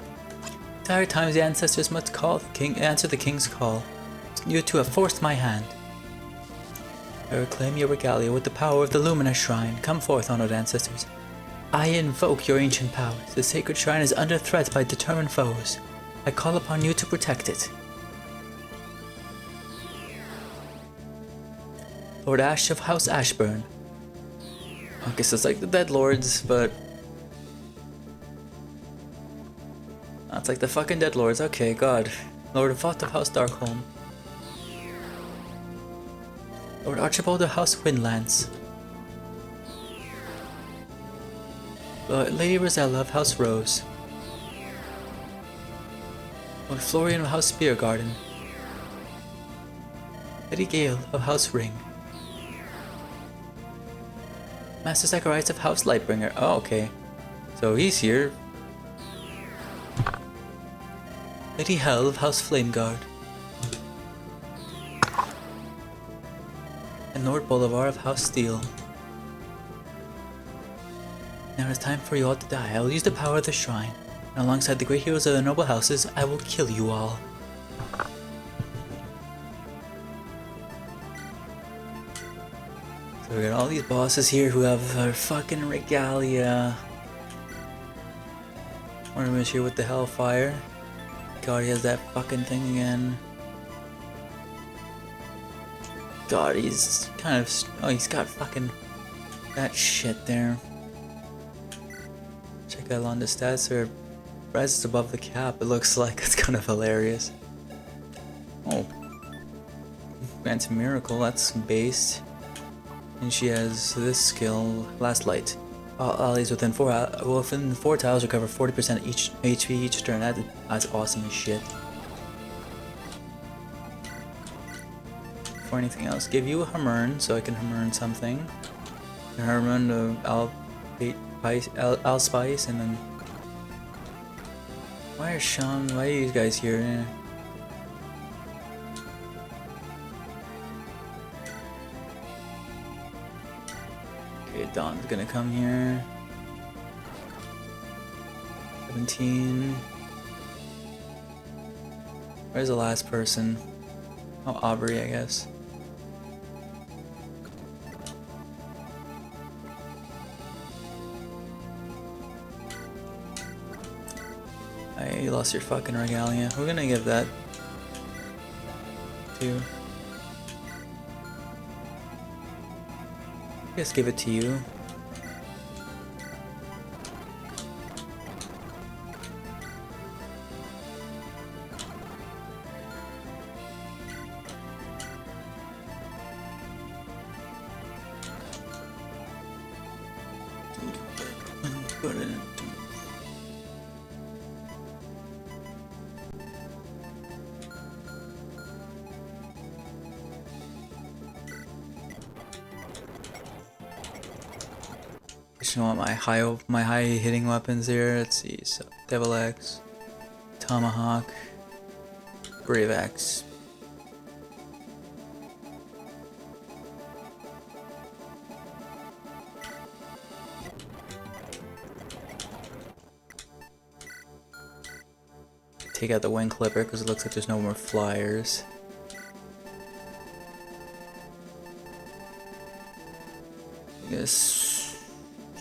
Speaker 1: Entire times the ancestors must answer the king's call. You two have forced my hand. I reclaim your regalia with the power of the Luminous Shrine. Come forth, honored ancestors. I invoke your ancient powers. The sacred shrine is under threat by determined foes. I call upon you to protect it. Lord Ash of House Ashburn. I guess it's like the Dead Lords, but... It's like the fucking Dead Lords. Okay, God. Lord of Vought of House Darkholm. Lord Archibald of House Windlance. Lady Rosella of House Rose. Lord Florian of House Spear Garden. Lady Gale of House Ring. Master Zacharias of House Lightbringer. Oh, okay. So he's here. Lady Hell of House Flameguard. And Lord Bolivar of House Steel. Now it's time for you all to die. I will use the power of the shrine, and alongside the great heroes of the noble houses, I will kill you all. So we got all these bosses here who have their fucking regalia. One of them is here with the Hellfire. God, he has that fucking thing again. God, he's kind of... Oh, he's got fucking... that shit there. Check out Aylanda's stats. Her res is above the cap, it looks like. It's kind of hilarious. Oh. Grants a miracle, that's based. And she has this skill, Last Light. All allies within 4 tiles recover 40% each HP each turn. That's awesome as shit. For anything else, give you a Hermern so I can Hermern something. A Hermern of Allspice, and then... Why are you guys here? Okay, Dawn's gonna come here. 17. Where's the last person? Oh, Aubrey, I guess. You lost your fucking regalia. We're gonna give that to... I guess give it to you. Put it in. Just want my high hitting weapons here. Let's see. So Devil Axe, Tomahawk, Brave Axe. Take out the Wing Clipper because it looks like there's no more flyers. I guess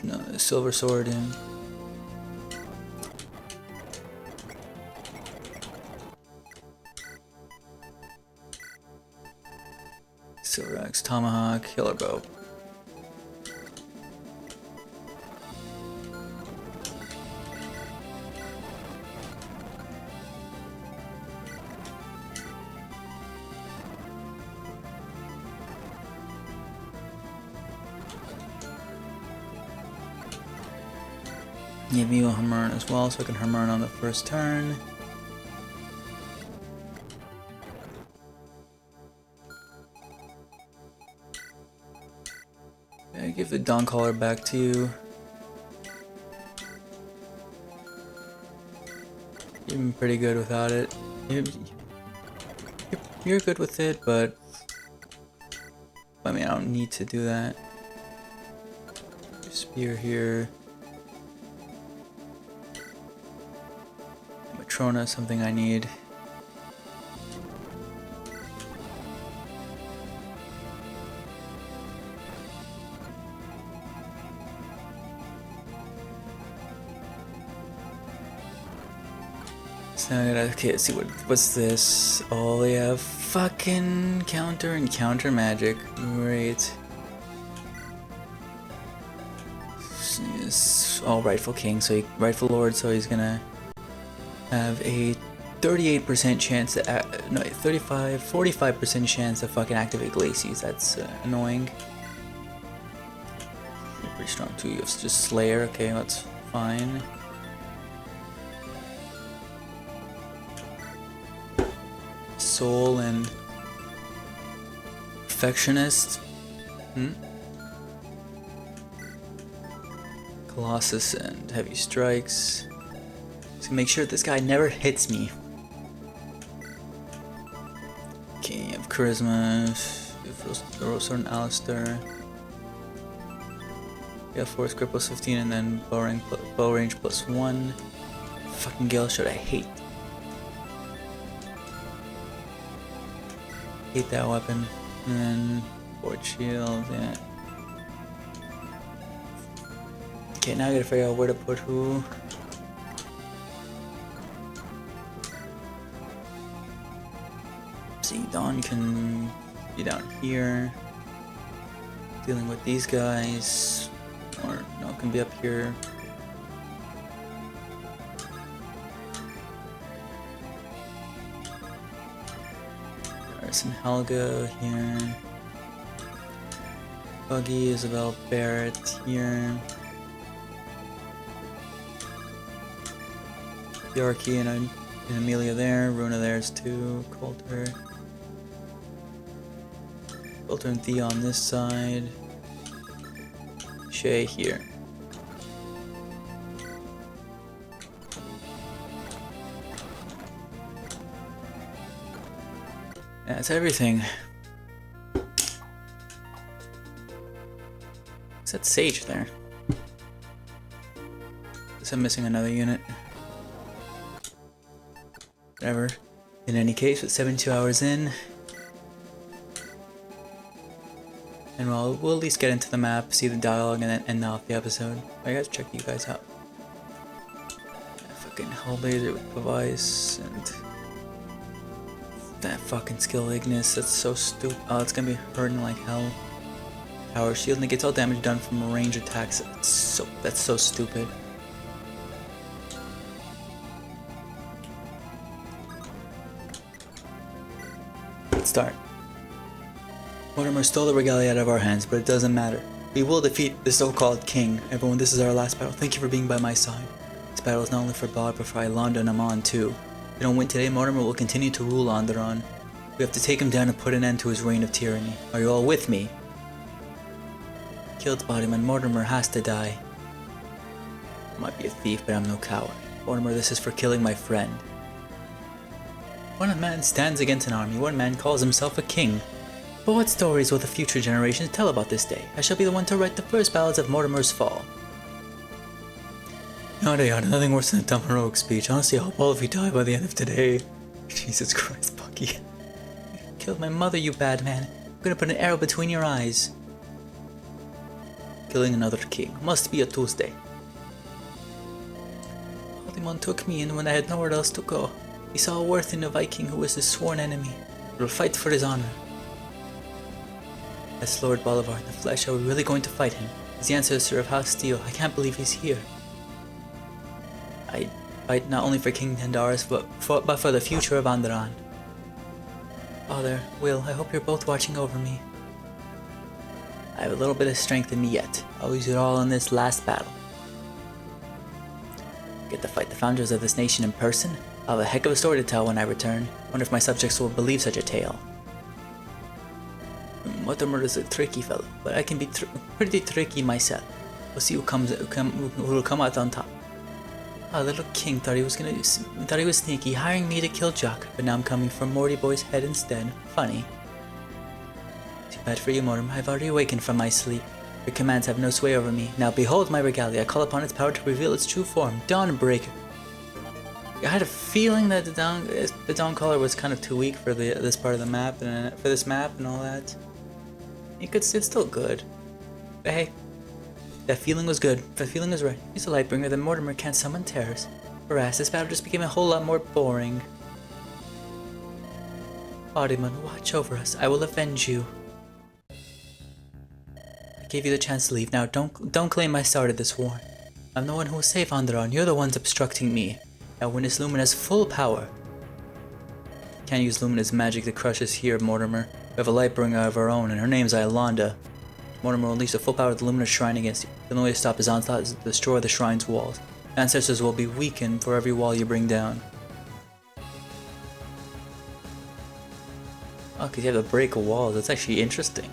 Speaker 1: no Silver Sword in. Silver Axe, Tomahawk, Killer Bow. Give you a Hammer'n as well, so I can Hammer'n on the first turn. I give the Dawn Caller back to you. You've been pretty good without it. You're good with it, but I mean, I don't need to do that. Spear here. Matrona, something I need. So I gotta, okay, let's see what's this? Oh, they have fucking counter and counter magic. Great. Oh, rightful king, so rightful lord, so he's gonna have a 38% chance to, no, 45% chance to fucking activate Glacies. That's annoying. You're pretty strong too. You have just Slayer. Okay, that's fine. Soul and Perfectionist. Colossus and Heavy Strikes. So make sure this guy never hits me. Okay, you have Charisma, Rosor and Alistair. You have Force Grip plus 15 and then bow range plus 1. Fucking Gale Shot, I hate that weapon. And then Void Shield, yeah. Okay, now I gotta figure out where to put who. See, Dawn can be down here, dealing with these guys, or no, it can be up here. There's some Helga here. Buggy, Isabel, Barrett here. Yarki and Amelia there, Runa there's too, Coulter. Coulter and Thea on this side. Shay here. That's everything. Is that Sage there? Guess I'm missing another unit. Whatever. In any case, with 72 hours in, and we'll at least get into the map, see the dialogue, and then end off the episode. I gotta check you guys out. Yeah, Fucking Hellblazer with Device and that fucking skill Ignis, that's so stupid. Oh, it's gonna be hurting like hell. Power shield negates all damage done from range attacks. That's so stupid. Let's start. Mortimer stole the regalia out of our hands, but it doesn't matter. We will defeat the so-called king. Everyone, this is our last battle. Thank you for being by my side. This battle is not only for Baud, but for Aylanda and Amon too. If we don't win today, Mortimer will continue to rule Andaron. We have to take him down and put an end to his reign of tyranny. Are you all with me? Killed Baudimon, Mortimer has to die. I might be a thief, but I'm no coward. Mortimer, this is for killing my friend. When a man stands against an army, one man calls himself a king. But what stories will the future generations tell about this day? I shall be the one to write the first ballads of Mortimer's fall. Yada yada, nothing worse than a dumb heroic speech. Honestly, I hope all of you die by the end of today. Jesus Christ, Bucky. You killed my mother, you bad man. I'm gonna put an arrow between your eyes. Killing another king. Must be a Tuesday. Baudimon took me in when I had nowhere else to go. He saw worth in a Viking who was his sworn enemy. He will fight for his honor. That's Lord Bolivar in the flesh. Are we really going to fight him? He's the ancestor of House Steel. I can't believe he's here. I fight not only for King Tendaris, but for the future of Andaron. Father, Will, I hope you're both watching over me. I have a little bit of strength in me yet. I'll use it all in this last battle. Get to fight the founders of this nation in person? I'll have a heck of a story to tell when I return. Wonder if my subjects will believe such a tale. Mortimer is a tricky fellow, but I can be pretty tricky myself. We'll see who will come out on top. Our little king thought he was sneaky, hiring me to kill Jock, but now I'm coming for Morty Boy's head instead. Funny. Too bad for you, Mortimer. I've already awakened from my sleep. Your commands have no sway over me. Now behold my regalia. I call upon its power to reveal its true form. Dawnbreaker. I had a feeling that the Dawncaller was kind of too weak for this part of the map and for this map and all that. It's still good. But hey, that feeling was good. That feeling was right. He's a Lightbringer, then Mortimer can't summon terrors. Whereas this battle just became a whole lot more boring. Baudimon, watch over us. I will avenge you. I gave you the chance to leave. Now don't claim I started this war. I'm the one who will save Andaron. You're the ones obstructing me. Now witness Lumina's full power. Can't use Lumina's magic to crush us here, Mortimer. We have a Lightbringer of our own, and her name's Aylanda. Mortimer will unleash the full power of the Lumina's shrine against you. The only way to stop his onslaught is to destroy the shrine's walls. Ancestors will be weakened for every wall you bring down. Oh, because you have to break a wall. That's actually interesting.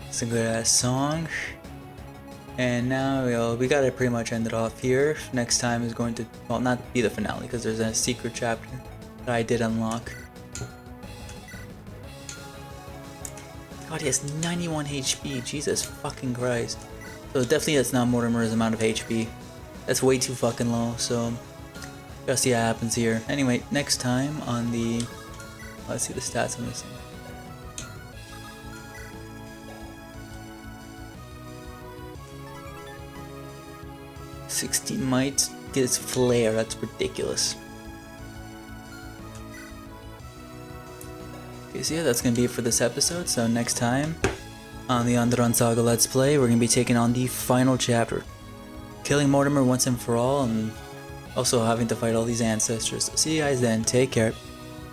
Speaker 1: It's a good ass song. And now we gotta pretty much end it off here. Next time is going to, well, not be the finale because there's a secret chapter that I did unlock. God, he has 91 HP. Jesus fucking Christ. So definitely that's not Mortimer's amount of HP. That's way too fucking low. So gotta see what happens here. Anyway, next time on the, let's see the stats on this thing. 60 might get its flare, that's ridiculous. Okay, so yeah, that's gonna be it for this episode. So next time on the Andaron Saga Let's Play, we're gonna be taking on the final chapter. Killing Mortimer once and for all, and also having to fight all these ancestors. So see you guys then, take care.